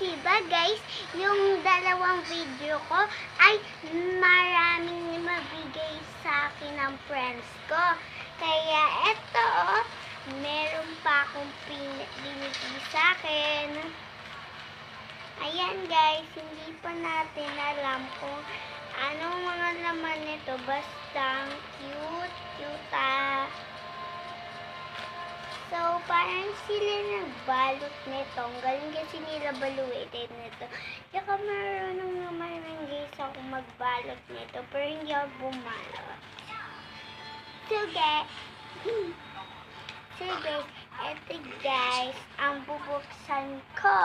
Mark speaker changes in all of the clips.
Speaker 1: diba guys, yung dalawang video ko ay maraming mabigay sa akin ng friends ko. Kaya eto, meron pa akong binigay sa akin. Ayan guys, hindi pa natin alam kung anong mga laman nito. Basta cute. So, parang sila nagbalot nito. Ang galing kasi nila balutin nito. Tsaka marunong naman ng guys ako magbalot nito. Pero hindi ako bumalot. So guys, eto guys, ang bubuksan ko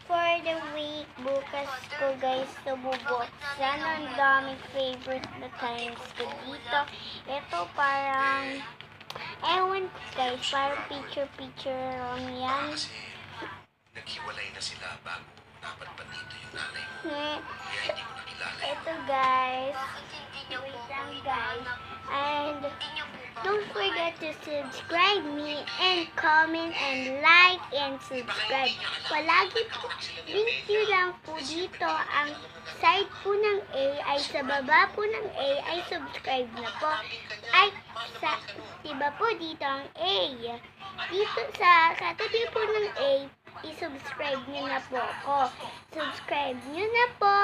Speaker 1: for the week. Bukas ko guys ito bubuksan. Ang daming favorite na times ko dito. Ito parang ewan ko guys, parang picture lang yan.
Speaker 2: Kasi naghiwalay na sila bago napadpad dito yung nanay mo. Kaya hindi ko nakilala.
Speaker 1: Ito guys, wait lang guys. And don't forget to subscribe me and comment and like and subscribe. Palagi po, link nyo lang po dito. Ang side po ng A ay sa baba po ng A ay subscribe na po. Ay, sa diba po dito ang A. Dito sa katabi po ng A, i-subscribe nyo na po ako. Subscribe nyo na po.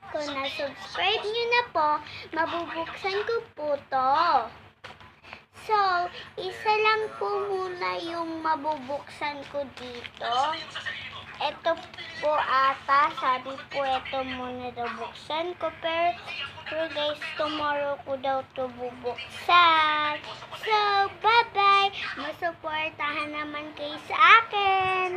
Speaker 1: Kung na-subscribe nyo na po, mabubuksan ko po to. So, isa lang po muna yung mabubuksan ko dito. Ito po ata, sabi po ito muna daw buksan ko. Pero guys, tomorrow ko daw to bubuksan. So, bye-bye! Masuportahan naman kayo sa akin!